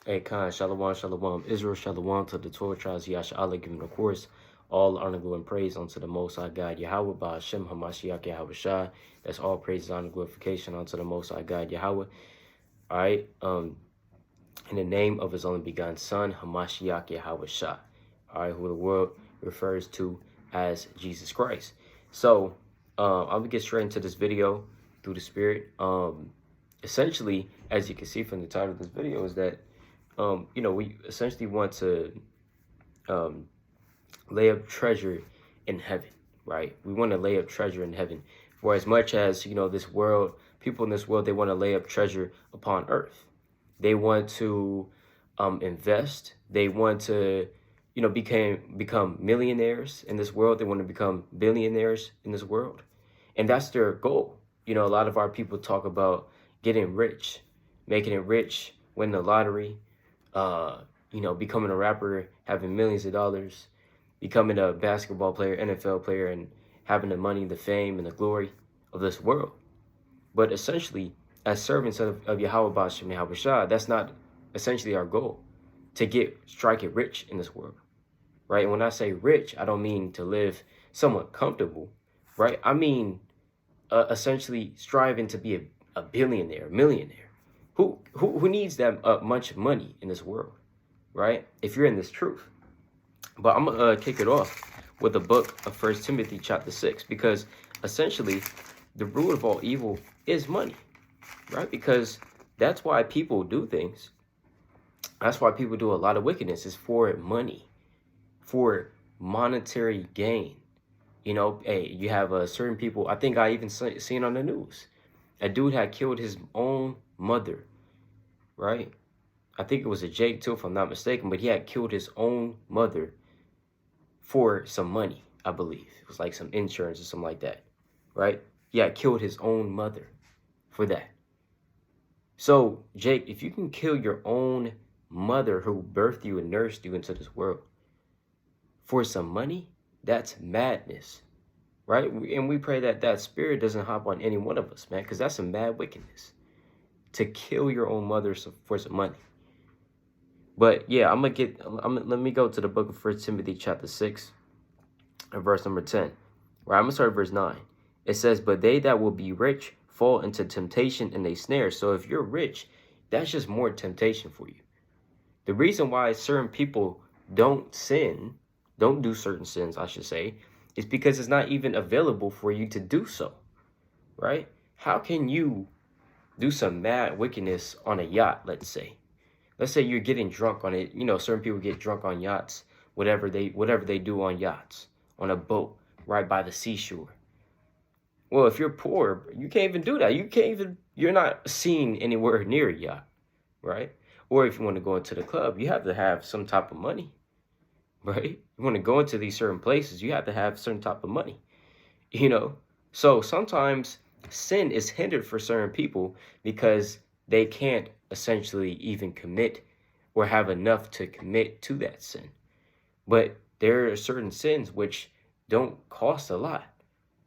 Hey, Khan, Shalom, Shalom, Israel, Shalom to the 12 tribes, Yasha Allah, giving, of course, all honor, glory, and praise unto the Most High God, Yahweh, Ba'ashem, Hamashiach, Yahweh Shai. That's all praise, honor, glorification unto the Most High God, Yahweh. All right, in the name of his only begotten Son, Hamashiach, Yahweh Shai. All right, who the world refers to as Jesus Christ. So, I'm going to get straight into this video through the Spirit. Essentially, as you can see from the title of this video, is that we essentially want to lay up treasure in heaven, right? We want to lay up treasure in heaven. For as much as, this world, people in this world, they want to lay up treasure upon earth. They want to invest. They want to, become millionaires in this world. They want to become billionaires in this world. And that's their goal. A lot of our people talk about getting rich, making it rich, winning the lottery, becoming a rapper, having millions of dollars, becoming a basketball player, NFL player, and having the money, the fame, and the glory of this world. But essentially, as servants of Yahweh Ba'ashem Yahweh Shah, that's not essentially our goal, to strike it rich in this world, right? And when I say rich, I don't mean to live somewhat comfortable, right? I mean essentially striving to be a billionaire, millionaire. Who needs that much money in this world, right? If you're in this truth. But I'm gonna kick it off with the book of First Timothy chapter 6, because essentially the root of all evil is money, right? Because that's why people do things. That's why people do a lot of wickedness, is for money, for monetary gain. Hey, you have certain people, I think I even seen on the news, a dude had killed his own mother, right? I think it was a Jake too, if I'm not mistaken, but he had killed his own mother for some money, I believe. It was like some insurance or something like that, right? He had killed his own mother for that. So, Jake, if you can kill your own mother who birthed you and nursed you into this world for some money, that's madness, right? And we pray that that spirit doesn't hop on any one of us, man, because that's some mad wickedness, to kill your own mother for some money. But yeah, let me go to the book of First Timothy chapter 6 and verse number 10. Right, I'm gonna start at verse 9. It says, "But they that will be rich fall into temptation and a snare." So if you're rich, that's just more temptation for you. The reason why certain people don't do certain sins, I should say, is because it's not even available for you to do so, right? How can you do some mad wickedness on a yacht, let's say? Let's say you're getting drunk on it. Certain people get drunk on yachts, whatever they do on yachts, on a boat, right by the seashore. Well, if you're poor, you can't even do that. You're not seen anywhere near a yacht, right? Or if you want to go into the club, you have to have some type of money, right? You want to go into these certain places, you have to have certain type of money, So sometimes sin is hindered for certain people because they can't essentially even commit or have enough to commit to that sin. But there are certain sins which don't cost a lot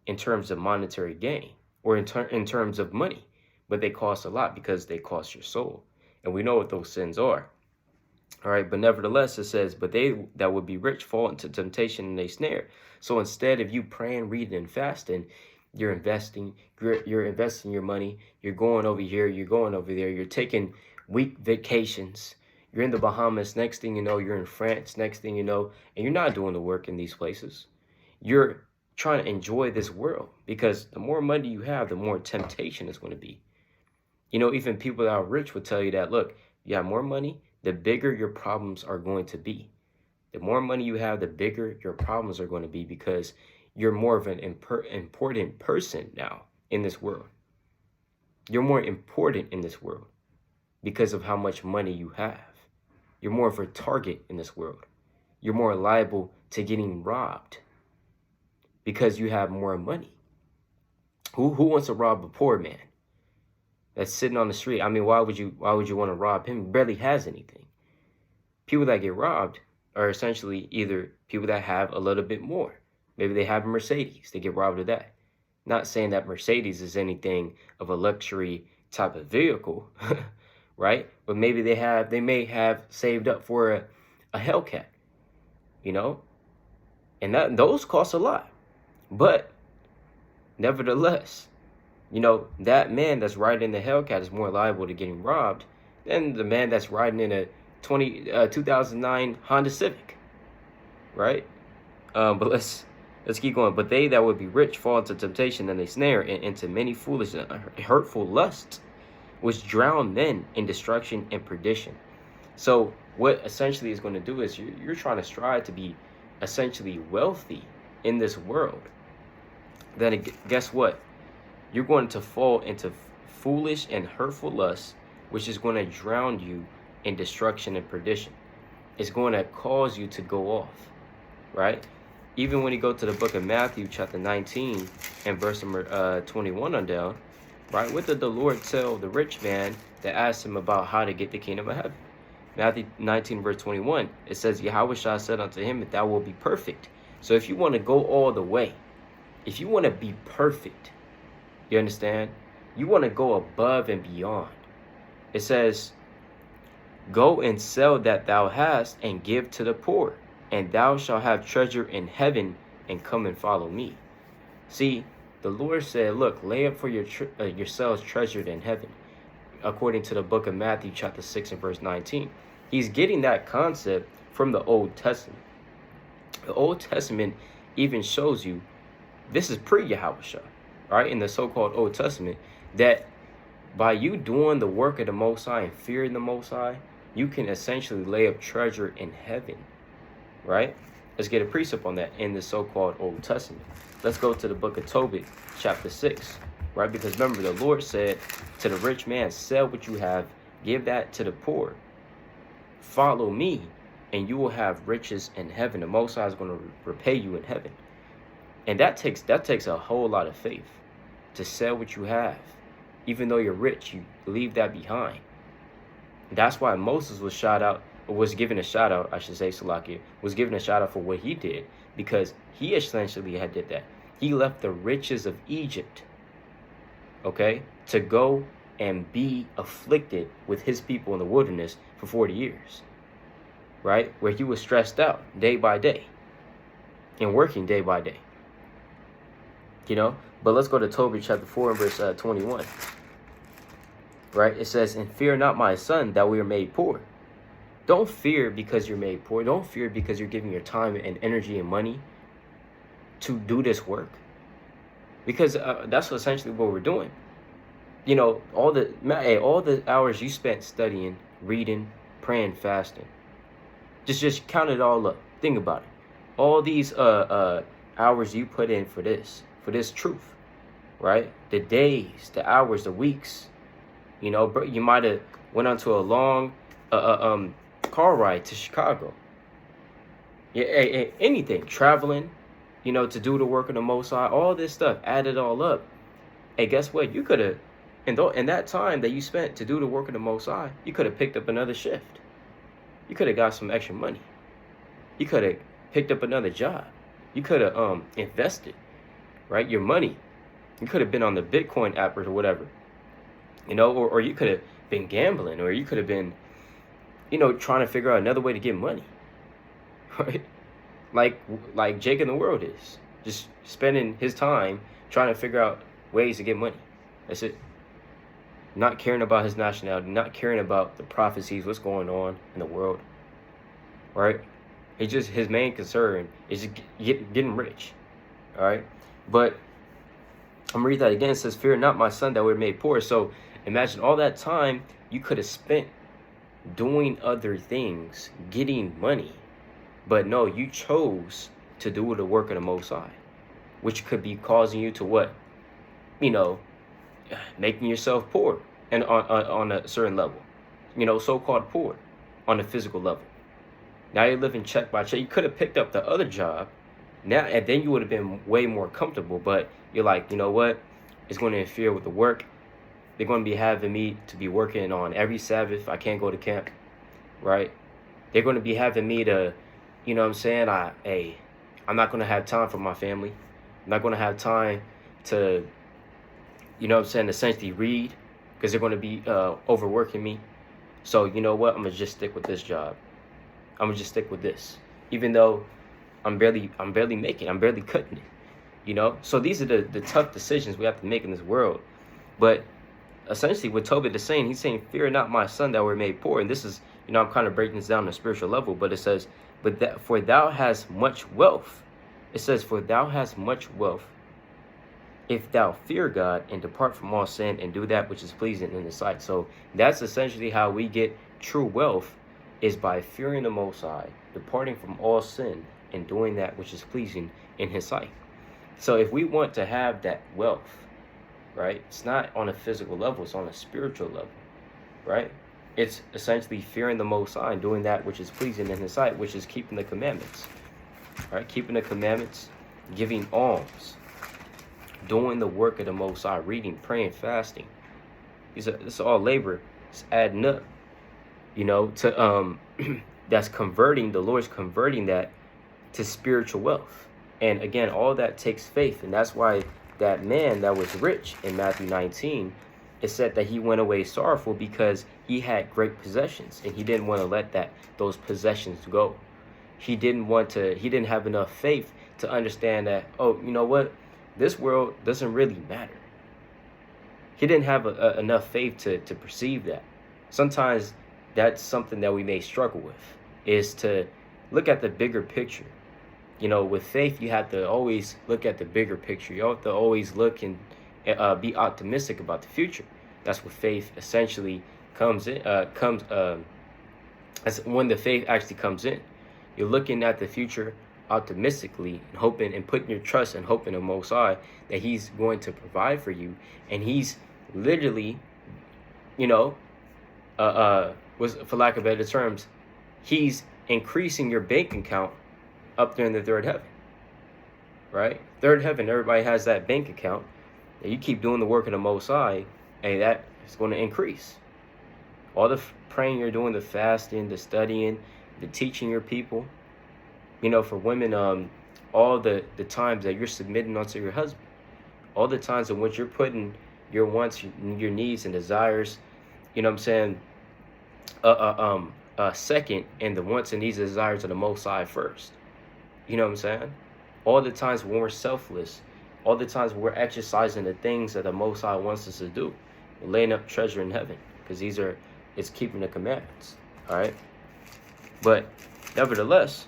in terms of monetary gain or in terms of money, but they cost a lot because they cost your soul. And we know what those sins are. All right, but nevertheless, it says, "But they that would be rich fall into temptation and a snare." So instead of you praying, reading, and fasting, you're investing your money. You're going over here, you're going over there. You're taking week vacations. You're in the Bahamas. Next thing you know, you're in France. Next thing you know, and you're not doing the work in these places. You're trying to enjoy this world, because the more money you have, the more temptation is going to be. Even people that are rich will tell you that, look, you have more money, the bigger your problems are going to be. The more money you have, the bigger your problems are going to be, because you're more of an important person now in this world. You're more important in this world because of how much money you have. You're more of a target in this world. You're more liable to getting robbed because you have more money. Who wants to rob a poor man that's sitting on the street? I mean, why would you want to rob him? He barely has anything. People that get robbed are essentially either people that have a little bit more. Maybe they have a Mercedes. They get robbed of that. Not saying that Mercedes is anything of a luxury type of vehicle, right? But maybe they may have saved up for a Hellcat, you know, and those cost a lot. But nevertheless, you know, that man that's riding in the Hellcat is more liable to getting robbed than the man that's riding in a 2009 Honda Civic, right? But let's keep going. But they that would be rich fall into temptation and a snare, and into many foolish and hurtful lusts, which drown men in destruction and perdition. So what essentially is going to do is you're trying to strive to be essentially wealthy in this world. Then guess what? You're going to fall into foolish and hurtful lusts, which is going to drown you in destruction and perdition. It's going to cause you to go off, right? Even when you go to the book of Matthew, chapter 19, and verse number 21 on down, right? What did the Lord tell the rich man that asked him about how to get the kingdom of heaven? Matthew 19, verse 21, it says, Yahweh said unto him, that thou wilt be perfect. So if you want to go all the way, if you want to be perfect, you understand? You want to go above and beyond. It says, go and sell that thou hast, and give to the poor, and thou shalt have treasure in heaven, and come and follow me. See, the Lord said, look, lay up for yourselves treasured in heaven, according to the book of Matthew, chapter 6, and verse 19. He's getting that concept from the Old Testament. The Old Testament even shows you, this is pre-Yahushua, right? In the so-called Old Testament, that by you doing the work of the Most High and fearing the Most High, you can essentially lay up treasure in heaven, right? Let's get a precept on that in the so-called Old Testament. Let's go to the book of Tobit, chapter 6, right? Because remember, the Lord said to the rich man, sell what you have, give that to the poor. Follow me, and you will have riches in heaven. The Most High is going to repay you in heaven. And that takes a whole lot of faith to sell what you have. Even though you're rich, you leave that behind. That's why Moses was given a shout out, I should say, Salakia, was given a shout out for what he did, because he essentially had did that. He left the riches of Egypt, okay, to go and be afflicted with his people in the wilderness for 40 years, right? Where he was stressed out day by day and working day by day, you know? But let's go to Tobit chapter 4 and verse 21, right? It says, and fear not, my son, that we are made poor. Don't fear because you're made poor. Don't fear because you're giving your time and energy and money to do this work. Because that's essentially what we're doing. You know, all the hours you spent studying, reading, praying, fasting. Just count it all up. Think about it. All these hours you put in for this truth, right? The days, the hours, the weeks. You know, you might have went onto a long car ride to Chicago. Yeah, anything, traveling, you know, to do the work of the Most High, all this stuff, add it all up. Hey, guess what? You could have, in that time that you spent to do the work of the Most High, you could have picked up another shift. You could have got some extra money. You could have picked up another job. You could have invested, right? Your money. You could have been on the Bitcoin app or whatever, you know, or you could have been gambling, or you could have been, you know, trying to figure out another way to get money, right? Like Jake in the world is just spending his time trying to figure out ways to get money. That's it. Not caring about his nationality, not caring about the prophecies, what's going on in the world, right? His main concern is just getting rich, all right? But I'm gonna read that again. It says, fear not, my son, that we're made poor. So imagine all that time you could have spent doing other things, getting money. But no, you chose to do the work of the Most High, which could be causing you to what? You know, making yourself poor, and on a certain level, you know, so-called poor on a physical level. Now you're living check by check. You could have picked up the other job now, and then you would have been way more comfortable. But you're like, you know what? It's going to interfere with the work. They're going to be having me to be working on every Sabbath. I can't go to camp, right? They're going to be having me to, you know what I'm saying? I'm not going to have time for my family. I'm not going to have time to, you know what I'm saying, essentially read, because they're going to be overworking me. So you know what? I'm gonna just stick with this job. I'm gonna just stick with this, even though I'm barely making, I'm barely cutting it. You know. So these are the tough decisions we have to make in this world. But essentially, what Tobit is saying, he's saying, "Fear not, my son, that we're made poor." And this is, I'm kind of breaking this down on a spiritual level, but it says, "But that for thou hast much wealth." It says, "For thou hast much wealth, if thou fear God and depart from all sin and do that which is pleasing in His sight." So that's essentially how we get true wealth, is by fearing the Most High, departing from all sin, and doing that which is pleasing in His sight. So if we want to have that wealth, right, it's not on a physical level, it's on a spiritual level, right? It's essentially fearing the Most High and doing that which is pleasing in His sight, which is keeping the commandments, right? Keeping the commandments, giving alms, doing the work of the Most High, reading, praying, fasting. It's all labor. It's adding up, to that's converting. The Lord's converting that to spiritual wealth. And again, all that takes faith, and that's why that man that was rich in Matthew 19, it said that he went away sorrowful because he had great possessions, and he didn't want to let those possessions go. He didn't have enough faith to understand that, oh, you know what? This world doesn't really matter. He didn't have enough faith to perceive that. Sometimes that's something that we may struggle with, is to look at the bigger picture. With faith, you have to always look at the bigger picture. You have to always look and be optimistic about the future. That's what faith essentially comes in. That's when the faith actually comes in. You're looking at the future optimistically and hoping and putting your trust and hope in the Most High that He's going to provide for you, and He's literally, for lack of better terms, He's increasing your bank account up there in the third heaven, right? Third heaven, everybody has that bank account, and you keep doing the work of the Most High, and that is going to increase. All the praying you're doing, the fasting, the studying, the teaching your people, for women, all the times that you're submitting unto your husband, all the times in which you're putting your wants, your needs and desires, second, and the wants and needs and desires of the Most High first. All the times when we're selfless, all the times when we're exercising the things that the Most High wants us to do, we're laying up treasure in heaven, because it's keeping the commandments, all right? But nevertheless,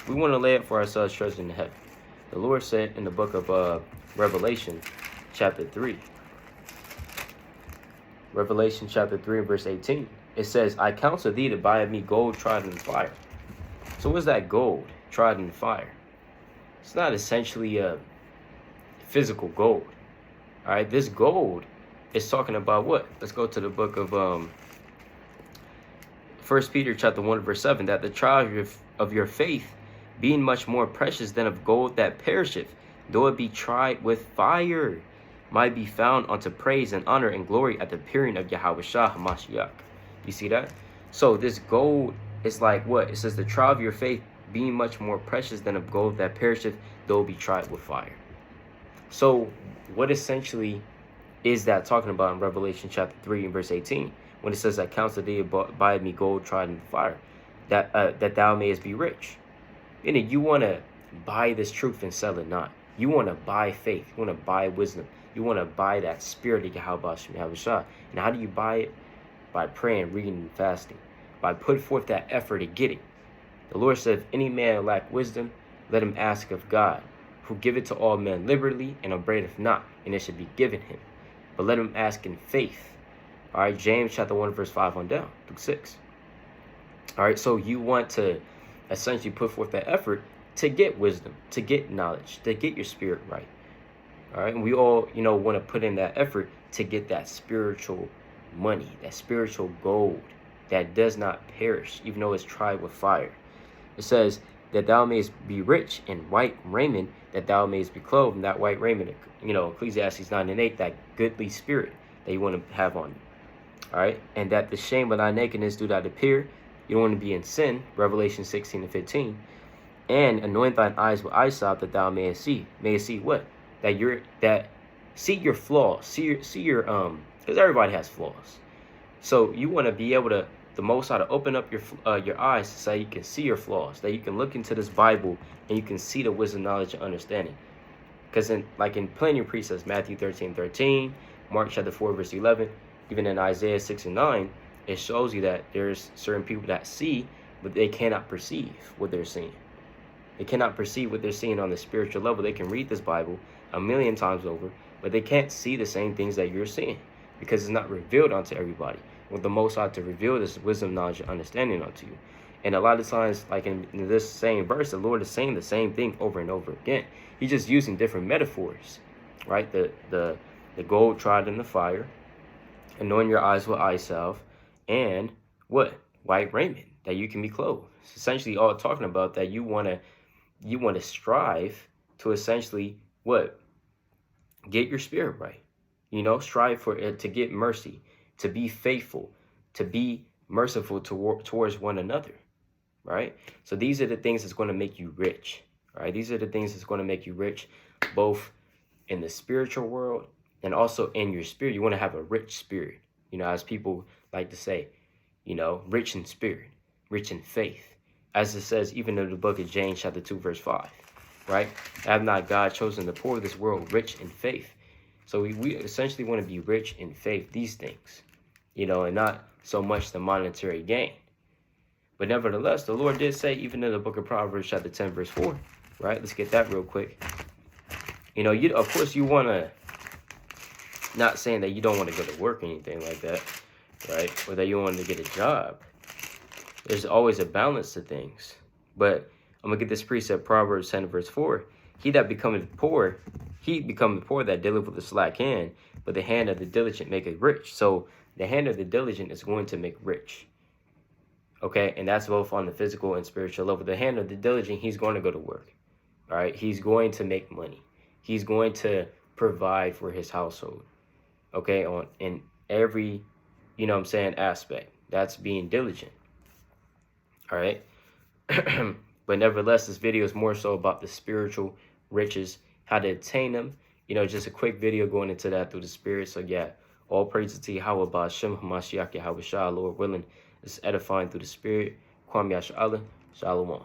we want to lay up for ourselves treasure in heaven. The Lord said in the book of Revelation, chapter 3, Revelation chapter 3 and verse 18, it says, "I counsel thee to buy of me gold tried in fire." So what's that gold tried in fire? It's not essentially a physical gold. All right, this gold is talking about what? Let's go to the book of 1 Peter chapter 1 verse 7, that the trial of your faith, being much more precious than of gold that perisheth, though it be tried with fire, might be found unto praise and honor and glory at the appearing of Yahweh Shah HaMashiach. You see that? So this gold is like what? It says the trial of your faith being much more precious than of gold that perisheth, though it be tried with fire. So what essentially is that talking about in Revelation chapter 3 and verse 18? When it says, "I counsel thee to buy me gold tried in the fire, that thou mayest be rich." You want to buy this truth and sell it not. You want to buy faith. You want to buy wisdom. You want to buy that spirit of Yahweh Shah. And how do you buy it? By praying, reading, and fasting. By putting forth that effort to get it. The Lord said, "If any man lack wisdom, let him ask of God, who giveth to all men liberally, and upbraideth not, and it should be given him. But let him ask in faith." All right, James chapter 1 verse 5 on down through 6. All right, so you want to essentially put forth that effort to get wisdom, to get knowledge, to get your spirit right. All right, and we all, want to put in that effort to get that spiritual money, that spiritual gold that does not perish, even though it's tried with fire. It says that thou mayest be rich in white raiment, that thou mayest be clothed in that white raiment. Ecclesiastes 9 and 8, that goodly spirit that you want to have on you. All right, and that the shame of thy nakedness do not appear. You don't want to be in sin, Revelation 16 and 15. And anoint thine eyes with eyesalve, that thou mayest see. Mayest see what? See your flaws. See your because everybody has flaws. So you want to be able to the Most High to open up your eyes so you can see your flaws, that you can look into this Bible and you can see the wisdom, knowledge, and understanding. Because in plenty of precepts, Matthew 13:13, Mark chapter 4 verse 11, even in Isaiah 6 and 9, it shows you that there's certain people that see, but they cannot perceive what they're seeing. They cannot perceive what they're seeing on the spiritual level. They can read this Bible a million times over, but they can't see the same things that you're seeing because it's not revealed unto everybody. With the Most High to reveal this wisdom, knowledge, and understanding unto you. And a lot of times, like in this same verse, the Lord is saying the same thing over and over again. He's just using different metaphors, right? The gold tried in the fire, anoint your eyes with eye salve, and what? White raiment, that you can be clothed. It's essentially all talking about that you want to strive to essentially what? Get your spirit right. Strive for it to get mercy, to be faithful, to be merciful towards one another, right? So these are the things that's going to make you rich, right? These are the things that's going to make you rich, both in the spiritual world and also in your spirit. You want to have a rich spirit, as people like to say, rich in spirit, rich in faith. As it says, even in the book of James, chapter 2, verse 5, right? Have not God chosen the poor of this world rich in faith? So we essentially want to be rich in faith, these things, and not so much the monetary gain. But nevertheless, the Lord did say, even in the book of Proverbs, chapter 10, verse 4, right? Let's get that real quick. Of course, you want to, not saying that you don't want to go to work or anything like that, right? Or that you want to get a job. There's always a balance to things. But I'm going to get this precept, Proverbs 10, verse 4. He that becometh poor, that dealeth with a slack hand, but the hand of the diligent maketh rich. So the hand of the diligent is going to make rich. Okay, and that's both on the physical and spiritual level. The hand of the diligent, he's going to go to work. All right, he's going to make money. He's going to provide for his household. Okay, in every, aspect. That's being diligent. All right. But nevertheless, this video is more so about the spiritual riches, how to attain them. Just a quick video going into that through the spirit. So yeah, all praises to Yahweh Ba'Shem HaMashiach Yahweh Shah, Lord willing. It's edifying through the spirit. Kwam Yasha Allah. Shalom.